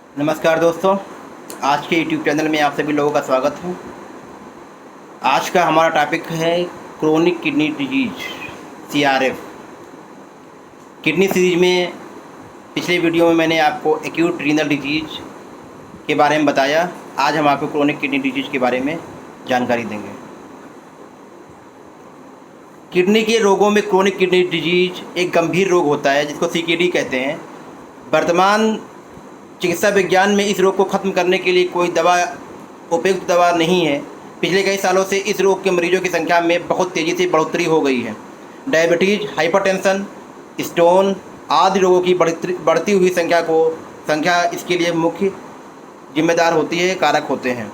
नमस्कार दोस्तों, आज के YouTube चैनल में आप सभी लोगों का स्वागत है। आज का हमारा टॉपिक है chronic kidney disease CRF। Kidney series में पिछले वीडियो में मैंने आपको एक्यूट रीनल डिजीज के बारे में बताया। आज हम आपको क्रोनिक किडनी डिजीज के बारे में जानकारी देंगे। किडनी के रोगों में क्रोनिक किडनी डिजीज एक गंभीर रोग होता है जिसको CKD कहते हैं। वर्तमान चिकित्सा विज्ञान में इस रोग को ख़त्म करने के लिए कोई उपयुक्त दवा नहीं है। पिछले कई सालों से इस रोग के मरीजों की संख्या में बहुत तेज़ी से बढ़ोतरी हो गई है। डायबिटीज़, हाइपरटेंशन, स्टोन आदि रोगों की बढ़ती हुई संख्या इसके लिए मुख्य जिम्मेदार होती है, कारक होते हैं।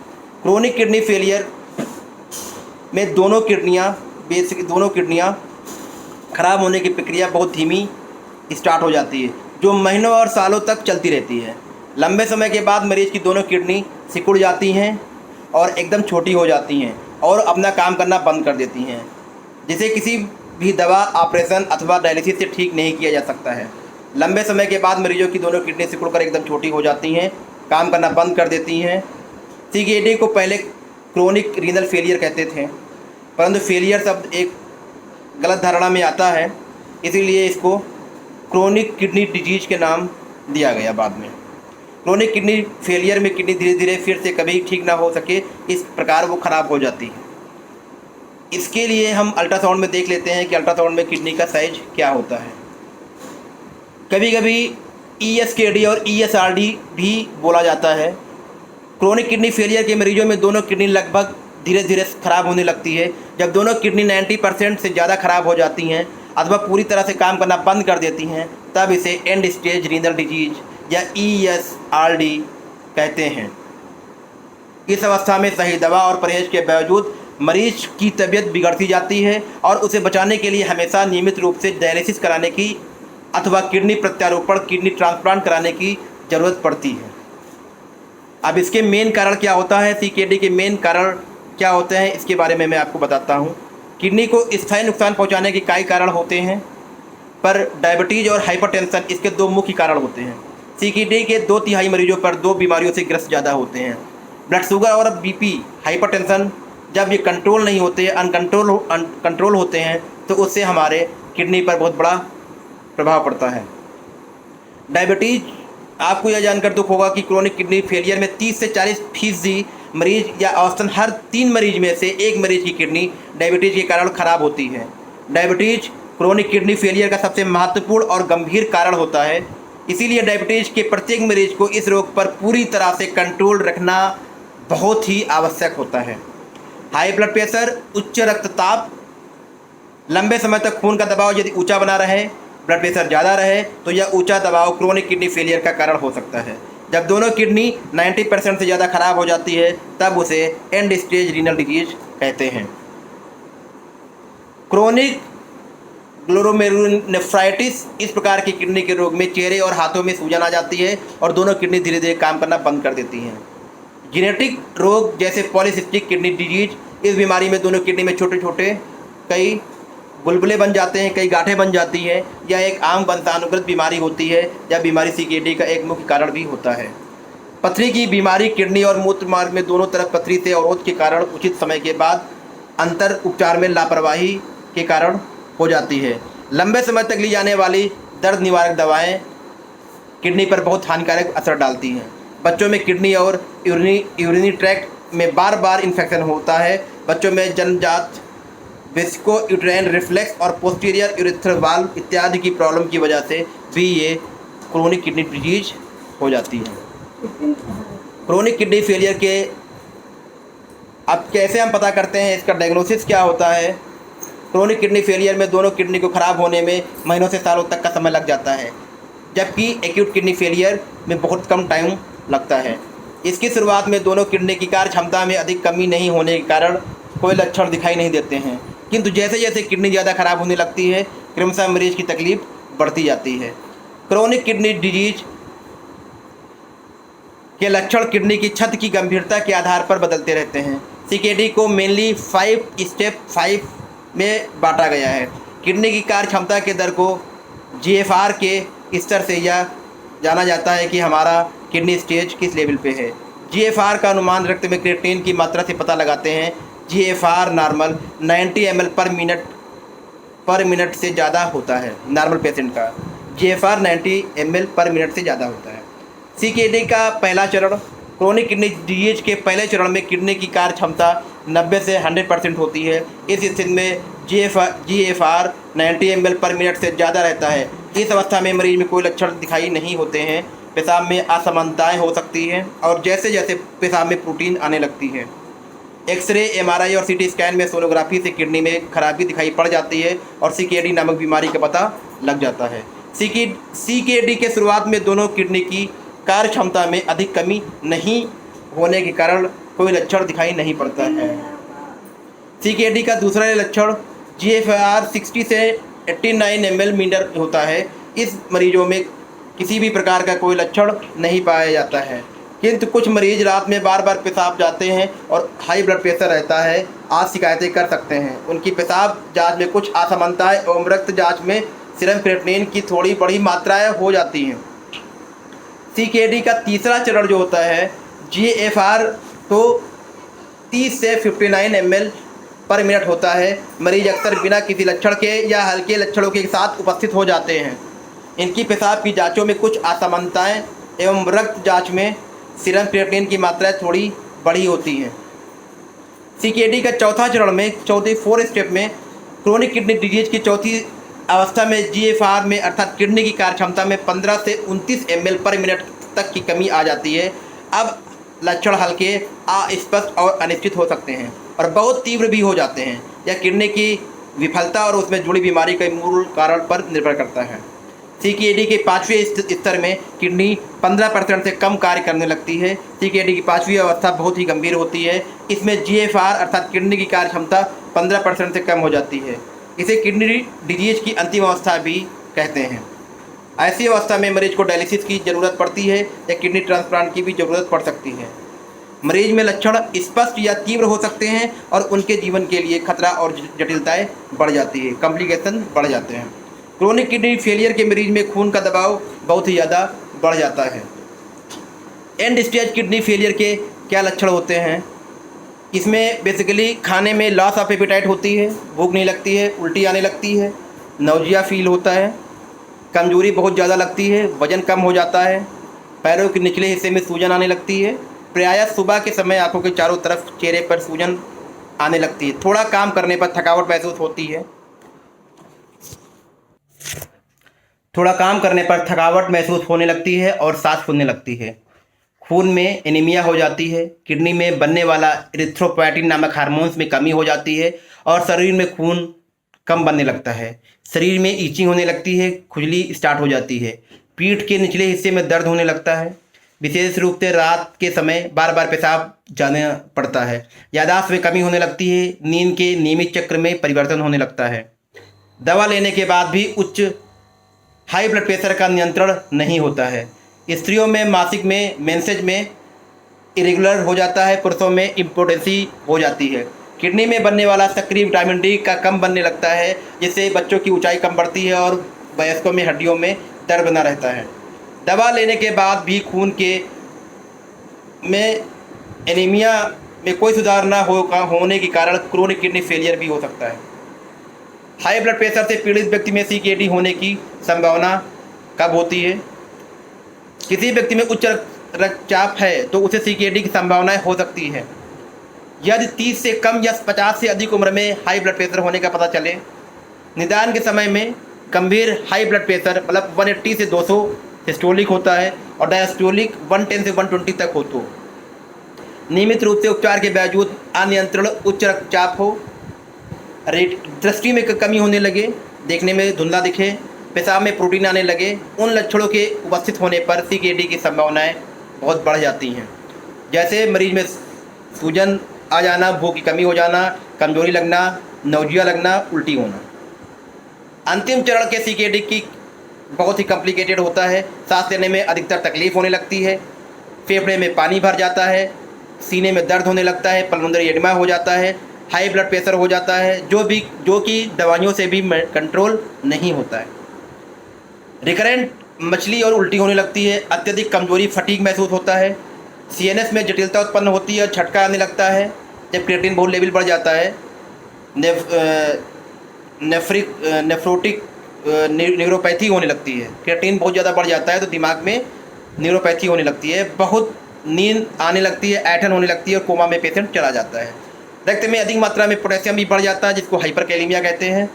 क्रोनिक किडनी फेलियर में दोनों किडनियाँ खराब होने की प्रक्रिया बहुत धीमी स्टार्ट हो जाती है, जो महीनों और सालों तक चलती रहती है। लंबे समय के बाद मरीज की दोनों किडनी सिकुड़ जाती हैं और एकदम छोटी हो जाती हैं और अपना काम करना बंद कर देती हैं, जिसे किसी भी दवा, ऑपरेशन अथवा डायलिसिस से ठीक नहीं किया जा सकता है। लंबे समय के बाद मरीजों की दोनों किडनी सिकुड़कर एकदम छोटी हो जाती हैं, काम करना बंद कर देती हैं। CKD को पहले क्रोनिक रीनल फेलियर कहते थे, परंतु फेलियर शब्द एक गलत धारणा में आता है, इसीलिए इसको क्रोनिक किडनी डिजीज के नाम दिया गया बाद में। क्रोनिक किडनी फेलियर में किडनी धीरे धीरे फिर से कभी ठीक ना हो सके, इस प्रकार वो ख़राब हो जाती है। इसके लिए हम अल्ट्रासाउंड में देख लेते हैं कि अल्ट्रासाउंड में किडनी का साइज क्या होता है। कभी कभी ESKD और ESRD भी बोला जाता है। क्रोनिक किडनी फेलियर के मरीजों में दोनों किडनी लगभग धीरे धीरे ख़राब होने लगती है। जब दोनों किडनी 90% से ज़्यादा ख़राब हो जाती हैं अथवा पूरी तरह से काम करना बंद कर देती हैं, तब इसे एंड स्टेज रीनल डिजीज या ESRD कहते हैं। इस अवस्था में सही दवा और परहेज के बावजूद मरीज की तबीयत बिगड़ती जाती है और उसे बचाने के लिए हमेशा नियमित रूप से डायलिसिस कराने की अथवा किडनी प्रत्यारोपण, किडनी ट्रांसप्लांट कराने की ज़रूरत पड़ती है। अब इसके मेन कारण क्या होता है, CKD के मेन कारण क्या होते हैं, इसके बारे में मैं आपको बताता हूँ। किडनी को स्थायी नुकसान पहुंचाने के कई कारण होते हैं, पर डायबिटीज़ और हाइपरटेंशन इसके दो मुख्य कारण होते हैं। CKD के 2/3 मरीजों पर दो बीमारियों से ग्रस्त ज़्यादा होते हैं। ब्लड शुगर और BP, हाइपरटेंशन जब ये कंट्रोल नहीं होते, अनकंट्रोल होते हैं, तो उससे हमारे किडनी पर बहुत बड़ा प्रभाव पड़ता है। डायबिटीज़, आपको यह जानकर दुख होगा कि क्रोनिक किडनी फेलियर में 30 से 40% मरीज या औसतन हर 3 मरीज में से एक मरीज की किडनी डायबिटीज़ के कारण ख़राब होती है। डायबिटीज़ क्रोनिक किडनी फेलियर का सबसे महत्वपूर्ण और गंभीर कारण होता है। इसीलिए डायबिटीज़ के प्रत्येक मरीज को इस रोग पर पूरी तरह से कंट्रोल रखना बहुत ही आवश्यक होता है। हाई ब्लड प्रेशर, उच्च रक्तचाप, लंबे समय तक खून का दबाव यदि ऊंचा बना रहे, ब्लड प्रेशर ज़्यादा रहे, तो यह ऊंचा दबाव क्रोनिक किडनी फेलियर का कारण हो सकता है। जब दोनों किडनी 90% से ज़्यादा खराब हो जाती है, तब उसे एंड स्टेज रीनल डिजीज कहते हैं। क्रोनिक ग्लोमेरुलोनेफ्राइटिस, इस प्रकार की किडनी के रोग में चेहरे और हाथों में सूजन आ जाती है और दोनों किडनी धीरे धीरे काम करना बंद कर देती हैं। जेनेटिक रोग जैसे पॉलीसिस्टिक किडनी डिजीज, इस बीमारी में दोनों किडनी में छोटे छोटे कई बुलबुले बन जाते हैं, कई गांठें बन जाती हैं। यह एक आम वंशानुगत बीमारी होती है। यह बीमारी CKD का एक मुख्य कारण भी होता है। पथरी की बीमारी, किडनी और मूत्र मार्ग में दोनों तरफ पथरी से अवरोध के कारण उचित समय के बाद अंतर उपचार में लापरवाही के कारण हो जाती है। लंबे समय तक ली जाने वाली दर्द निवारक दवाएं किडनी पर बहुत हानिकारक असर डालती हैं। बच्चों में किडनी और यूरिनरी ट्रैक्ट में बार बार इन्फेक्शन होता है। बच्चों में जन्मजात वेसिको यूट्राइन रिफ्लेक्स और पोस्टीरियर यूरेथ्रल वाल्व इत्यादि की प्रॉब्लम की वजह से भी ये क्रोनिक किडनी डिजीज हो जाती है। क्रोनिक किडनी फेलियर के अब कैसे हम पता करते हैं, इसका डायग्नोसिस क्या होता है। क्रोनिक किडनी फेलियर में दोनों किडनी को ख़राब होने में महीनों से सालों तक का समय लग जाता है, जबकि एक्यूट किडनी फेलियर में बहुत कम टाइम लगता है। इसकी शुरुआत में दोनों किडनी की कार्य क्षमता में अधिक कमी नहीं होने के कारण कोई लक्षण दिखाई नहीं देते हैं, किंतु जैसे जैसे किडनी ज़्यादा खराब होने लगती है, क्रमशः मरीज की तकलीफ बढ़ती जाती है। क्रोनिक किडनी डिजीज के लक्षण किडनी की क्षति की गंभीरता के आधार पर बदलते रहते हैं। CKD को मेनली 5 स्टेप 5 में बांटा गया है। किडनी की कार्य क्षमता के दर को GFR के स्तर से या जाना जाता है कि हमारा किडनी स्टेज किस लेवल पे है। जीएफआर का अनुमान रक्त में क्रिएटिनिन की मात्रा से पता लगाते हैं। जीएफआर नॉर्मल 90 ml पर मिनट से ज़्यादा होता है। नॉर्मल पेशेंट का जीएफआर 90 ml पर मिनट से ज़्यादा होता है। सीकेडी का पहला चरण, क्रोनिक किडनी डिजीज के पहले चरण में किडनी की कार्य क्षमता 90 से 100% होती है। इस स्थिति में जीएफआर 90 ml पर मिनट से ज़्यादा रहता है। इस अवस्था में मरीज में कोई लक्षण दिखाई नहीं होते हैं। पेशाब में असमानताएं हो सकती हैं और जैसे जैसे पेशाब में प्रोटीन आने लगती है। एक्सरे, एमआरआई और सीटी स्कैन में सोनोग्राफी से किडनी में खराबी दिखाई पड़ जाती है और सीकेडी नामक बीमारी का पता लग जाता है। सीकेडी के शुरुआत में दोनों किडनी की कार्य क्षमता में अधिक कमी नहीं होने के कारण कोई लक्षण दिखाई नहीं पड़ता है। सीकेडी का दूसरा लक्षण जीएफआर 60 से 89 ml होता है। इस मरीजों में किसी भी प्रकार का कोई लक्षण नहीं पाया जाता है, किंतु कुछ मरीज रात में बार बार पेशाब जाते हैं और हाई ब्लड प्रेशर रहता है, आज शिकायतें कर सकते हैं। उनकी पेशाब जांच में कुछ असमानताएं एवं रक्त जांच में सीरम क्रिएटिनिन की थोड़ी बड़ी मात्राएं हो जाती हैं। सीकेडी का तीसरा चरण जो होता है, जीएफआर तो 30 से 59 ml पर मिनट होता है। मरीज अक्सर बिना किसी लक्षण के या हल्के लक्षणों के साथ उपस्थित हो जाते हैं। इनकी पेशाब की जांचों में कुछ असमानताएं एवं रक्त जांच में सीरम क्रिएटिनिन की मात्राएं थोड़ी बड़ी होती हैं। सीकेडी का चौथा चरण में फोर्थ स्टेप में क्रोनिक किडनी डिजीज की चौथी अवस्था में जीएफआर में अर्थात किडनी की कार्य क्षमता में 15 से 29 ml पर मिनट तक की कमी आ जाती है। अब लक्षण हल्के, अस्पष्ट और अनिश्चित हो सकते हैं और बहुत तीव्र भी हो जाते हैं। यह किडनी की विफलता और उसमें जुड़ी बीमारी के मूल कारण पर निर्भर करता है। सीकेडी के पाँचवें स्तर में किडनी 15% से कम कार्य करने लगती है। सीकेडी की पाँचवीं अवस्था बहुत ही गंभीर होती है। इसमें जीएफआर अर्थात किडनी की कार्य क्षमता 15% से कम हो जाती है। इसे किडनी डिजीज की अंतिम अवस्था भी कहते हैं। ऐसी अवस्था में मरीज को डायलिसिस की ज़रूरत पड़ती है या किडनी ट्रांसप्लांट की भी ज़रूरत पड़ सकती है। मरीज में लक्षण स्पष्ट या तीव्र हो सकते हैं और उनके जीवन के लिए खतरा और जटिलताएं बढ़ जाती है, कॉम्प्लिकेशन बढ़ जाते हैं। क्रोनिक किडनी फेलियर के मरीज में खून का दबाव बहुत ही ज़्यादा बढ़ जाता है। एंड स्टेज किडनी फेलियर के क्या लक्षण होते हैं? इसमें बेसिकली खाने में लॉस ऑफ एपेटाइट होती है, भूख नहीं लगती है, उल्टी आने लगती है, नौजिया फील होता है, कमजोरी बहुत ज़्यादा लगती है, वज़न कम हो जाता है, पैरों के निचले हिस्से में सूजन आने लगती है। प्रायः सुबह के समय आंखों के चारों तरफ चेहरे पर सूजन आने लगती है। थोड़ा काम करने पर थकावट महसूस होती है। थोड़ा काम करने पर थकावट महसूस होने लगती है और सांस फूलने लगती है। खून में एनीमिया हो जाती है। किडनी में बनने वाला इरिथ्रोपोएटिन नामक हार्मोन्स में कमी हो जाती है और शरीर में खून कम बनने लगता है। शरीर में ईचिंग होने लगती है, खुजली स्टार्ट हो जाती है। पीठ के निचले हिस्से में दर्द होने लगता है। विशेष रूप से रात के समय बार बार पेशाब जाना पड़ता है। याददाश्त में कमी होने लगती है। नींद के नियमित चक्र में परिवर्तन होने लगता है। दवा लेने के बाद भी उच्च हाई ब्लड प्रेशर का नियंत्रण नहीं होता है। स्त्रियों में मासिक में मेंसेज में इरेगुलर हो जाता है। पुरुषों में इम्पोटेंसी हो जाती है। किडनी में बनने वाला सक्रिय विटामिन डी का कम बनने लगता है, जिससे बच्चों की ऊंचाई कम बढ़ती है और वयस्कों में हड्डियों में दर्द बना रहता है। दवा लेने के बाद भी खून के में एनीमिया में कोई सुधार न होने के कारण क्रोनिक किडनी फेलियर भी हो सकता है। हाई ब्लड प्रेशर से पीड़ित व्यक्ति में सीकेडी होने की संभावना कब होती है? किसी व्यक्ति में उच्च रक्तचाप है तो उसे सीकेडी की संभावनाएं हो सकती है। यदि 30 से कम या 50 से अधिक उम्र में हाई ब्लड प्रेशर होने का पता चले, निदान के समय में गंभीर हाई ब्लड प्रेशर मतलब 180 से 200 सिस्टोलिक होता है और डायस्टोलिक 110 से 120 तक हो तो नियमित रूप से उपचार के बावजूद अनियंत्रित उच्च रक्तचाप हो, दृष्टि में कमी होने लगे, देखने में धुंधला दिखे, पेशाब में प्रोटीन आने लगे, उन लक्षणों के उपस्थित होने पर सीकेडी की संभावनाएं बहुत बढ़ जाती हैं। जैसे मरीज में सूजन आ जाना, भूख की कमी हो जाना, कमजोरी लगना, नौजिया लगना, उल्टी होना। अंतिम चरण के सीकेडी की बहुत ही कॉम्प्लिकेटेड होता है। सांस लेने में अधिकतर तकलीफ होने लगती है, फेफड़े में पानी भर जाता है, सीने में दर्द होने लगता है, पल्मोनरी एडिमा हो जाता है, हाई ब्लड प्रेशर हो जाता है, जो कि दवाइयों से भी कंट्रोल नहीं होता है। रिकरेंट मछली और उल्टी होने लगती है, अत्यधिक कमजोरी फटीग महसूस होता है, सीएनएस में जटिलता उत्पन्न होती है और झटका आने लगता है जब क्रिएटिन बहुत लेवल बढ़ जाता है। नेफ्रोटिक न्यूरोपैथी होने लगती है। क्रिएटिन बहुत ज़्यादा बढ़ जाता है तो दिमाग में न्यूरोपैथी होने लगती है, बहुत नींद आने लगती है, ऐंठन होने लगती है और कोमा में पेशेंट चला जाता है। रक्त में अधिक मात्रा में पोटेशियम भी बढ़ जाता है जिसको हाइपरकैलेमिया कहते हैं,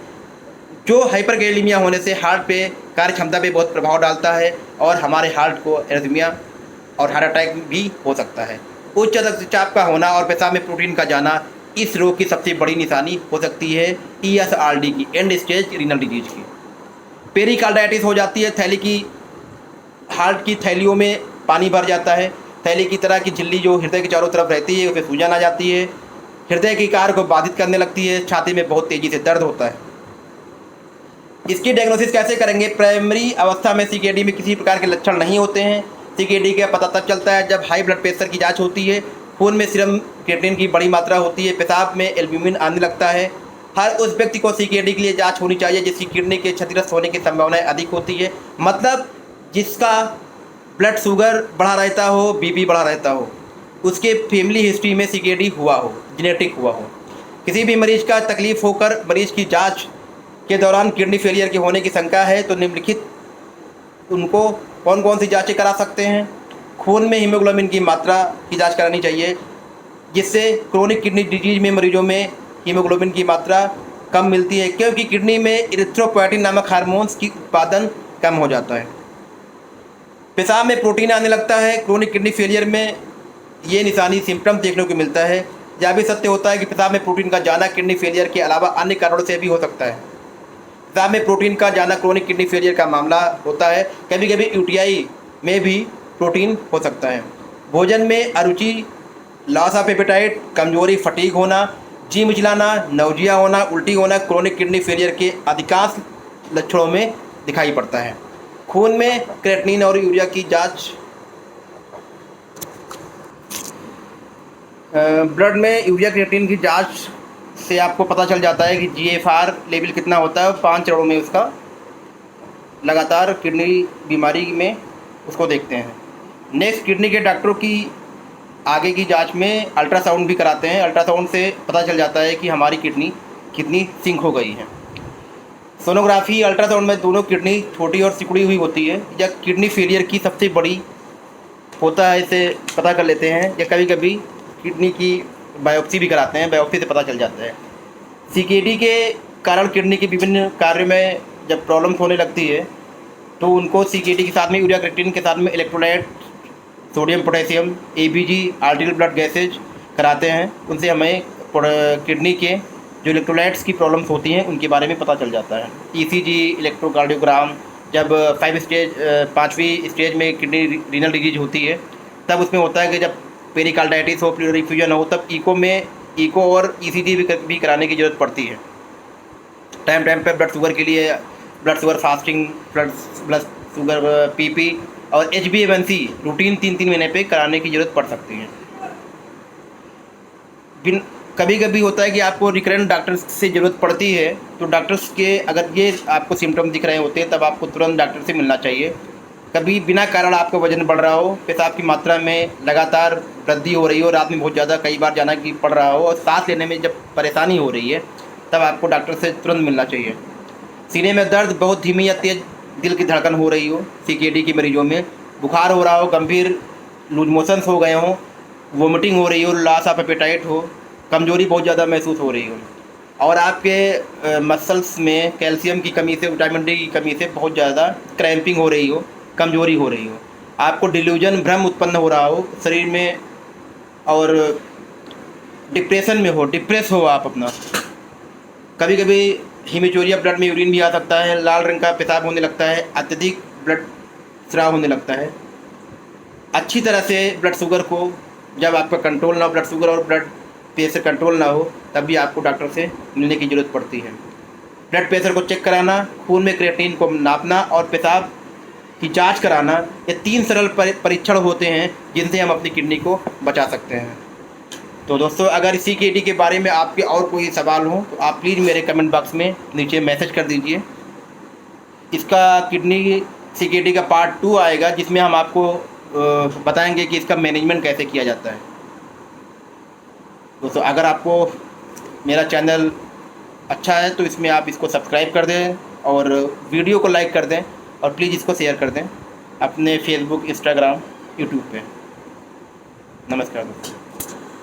जो हाइपरकैलेमिया होने से हार्ट पे कार्य क्षमता पे बहुत प्रभाव डालता है और हमारे हार्ट को एरिथमिया और हार्ट अटैक भी हो सकता है। उच्च रक्तचाप का होना और पेशाब में प्रोटीन का जाना इस रोग की सबसे बड़ी निशानी हो सकती है, ESRD की, एंड स्टेज रीनल डिजीज की। पेरिकार्डाइटिस हो जाती है, थैली की हार्ट की थैलियों में पानी भर जाता है, थैली की तरह की झिल्ली जो हृदय के चारों तरफ रहती है उसमें सूजन आ जाती है, हृदय की कार्य को बाधित करने लगती है, छाती में बहुत तेज़ी से दर्द होता है। इसकी डायग्नोसिस कैसे करेंगे? प्राइमरी अवस्था में CKD में किसी प्रकार के लक्षण नहीं होते हैं। CKD का पता तब चलता है जब हाई ब्लड प्रेशर की जांच होती है, खून में सीरम क्रिएटिनिन की बड़ी मात्रा होती है, पेशाब में एल्ब्यूमिन आने लगता है। हर उस व्यक्ति को CKD के लिए जांच होनी चाहिए जिसकी किडनी के क्षतिग्रस्त होने की संभावनाएं अधिक होती है, मतलब जिसका ब्लड शुगर बढ़ा रहता हो, BP बढ़ा रहता हो, उसके फैमिली हिस्ट्री में CKD हुआ हो, जेनेटिक हुआ हो। किसी भी मरीज का तकलीफ होकर मरीज की जांच के दौरान किडनी फेलियर के होने की शंका है तो निम्नलिखित उनको कौन कौन सी जांचें करा सकते हैं? खून में हीमोग्लोबिन की मात्रा की जांच करानी चाहिए, जिससे क्रोनिक किडनी डिजीज में मरीजों में हीमोग्लोबिन की मात्रा कम मिलती है क्योंकि किडनी में इरिथ्रोपोएटिन नामक हार्मोन्स की उत्पादन कम हो जाता है। पेशाब में प्रोटीन आने लगता है। क्रोनिक किडनी फेलियर में ये निशानी सिम्टम देखने को मिलता है। यह भी सत्य होता है कि पेशाब में प्रोटीन का जाना किडनी फेलियर के अलावा अन्य कारणों से भी हो सकता है। पेशाब में प्रोटीन का जाना क्रोनिक किडनी फेलियर का मामला होता है। कभी कभी UTI में भी प्रोटीन हो सकता है। भोजन में अरुचि, लॉस ऑफ एपेटाइट, कमजोरी, फटीग होना, जी मिचलाना, नौजिया होना, उल्टी होना क्रोनिक किडनी फेलियर के अधिकांश लक्षणों में दिखाई पड़ता है। खून में क्रिएटिनिन और यूरिया की जांच, ब्लड में यूरिया क्रिएटिनिन की जांच से आपको पता चल जाता है कि GFR लेवल कितना होता है। 5 चरणों में उसका लगातार किडनी बीमारी में उसको देखते हैं। नेक्स्ट, किडनी के डॉक्टरों की आगे की जांच में अल्ट्रासाउंड भी कराते हैं। अल्ट्रासाउंड से पता चल जाता है कि हमारी किडनी कितनी सिंक हो गई है। सोनोग्राफी, अल्ट्रासाउंड में दोनों किडनी छोटी और सिकुड़ी हुई होती है। यह किडनी फेलियर की सबसे बड़ी होता है, इसे पता कर लेते हैं। या कभी कभी किडनी की बायोप्सी भी कराते हैं, बायोप्सी से पता चल जाता है। CKD के कारण किडनी के विभिन्न कार्यों में जब प्रॉब्लम्स होने लगती है तो उनको CKD के साथ में यूरिया क्रिएटिनिन के साथ में electrolyte, sodium, potassium, ABG, आर्टियल blood gases कराते हैं। उनसे हमें किडनी के जो इलेक्ट्रोलाइट्स की प्रॉब्लम्स होती हैं उनके बारे में पता चल जाता है। ECG, इलेक्ट्रोकार्डियोग्राम, जब 5वीं स्टेज में किडनी रीनल डिजीज होती है तब उसमें होता है कि जब पेरिकार्डाइटिस हो, प्लूरल इफ्यूजन हो, तब ईको और ECG भी कराने की ज़रूरत पड़ती है। टाइम टाइम पर ब्लड शुगर के लिए blood sugar fasting, blood sugar PP और HbA1c रूटीन 3-3 महीने पे कराने की ज़रूरत पड़ सकती है। कभी कभी होता है कि आपको रिकरेंट डॉक्टर से ज़रूरत पड़ती है तो डॉक्टर्स के अगर ये आपको सिम्टम दिख रहे होते हैं तब आपको तुरंत डॉक्टर से मिलना चाहिए। कभी बिना कारण आपका वजन बढ़ रहा हो, पेशाब की मात्रा में लगातार वृद्धि हो रही हो, रात में बहुत ज़्यादा कई बार जाना की पड़ रहा हो और सांस लेने में जब परेशानी हो रही है तब आपको डॉक्टर से तुरंत मिलना चाहिए। सीने में दर्द, बहुत धीमी या तेज़ दिल की धड़कन हो रही हो, CKD के मरीजों में बुखार हो रहा हो, गंभीर लूज मोशंस हो गए हों, वोमिटिंग हो रही हो, लॉस ऑफ एपेटाइट हो, कमजोरी बहुत ज़्यादा महसूस हो रही हो और आपके मसल्स में कैल्शियम की कमी से, विटामिन D की कमी से बहुत ज़्यादा क्रैम्पिंग हो रही हो, कमजोरी हो रही हो, आपको डिल्यूजन, भ्रम उत्पन्न हो रहा हो शरीर में और डिप्रेशन में हो, डिप्रेस हो आप अपना। कभी कभी हीमेचूरिया, ब्लड में यूरिन भी आ सकता है, लाल रंग का पेशाब होने लगता है, अत्यधिक ब्लड स्राव होने लगता है। अच्छी तरह से ब्लड शुगर को, जब आपका कंट्रोल ना हो, ब्लड शुगर और ब्लड प्रेशर कंट्रोल ना हो, तब भी आपको डॉक्टर से मिलने की ज़रूरत पड़ती है। ब्लड प्रेशर को चेक कराना, खून में क्रिएटिनिन को नापना और पेशाब की जांच कराना, ये 3 सरल परीक्षण होते हैं जिनसे हम अपनी किडनी को बचा सकते हैं। तो दोस्तों, अगर CKD के बारे में आपके और कोई सवाल हो तो आप प्लीज़ मेरे कमेंट बॉक्स में नीचे मैसेज कर दीजिए। इसका किडनी सीकेडी का पार्ट 2 आएगा, जिसमें हम आपको बताएंगे कि इसका मैनेजमेंट कैसे किया जाता है। दोस्तों, अगर आपको मेरा चैनल अच्छा है तो इसमें आप इसको सब्सक्राइब कर दें और वीडियो को लाइक कर दें और प्लीज़ इसको शेयर कर दें अपने फेसबुक, इंस्टाग्राम, यूट्यूब पे। नमस्कार दोस्तों।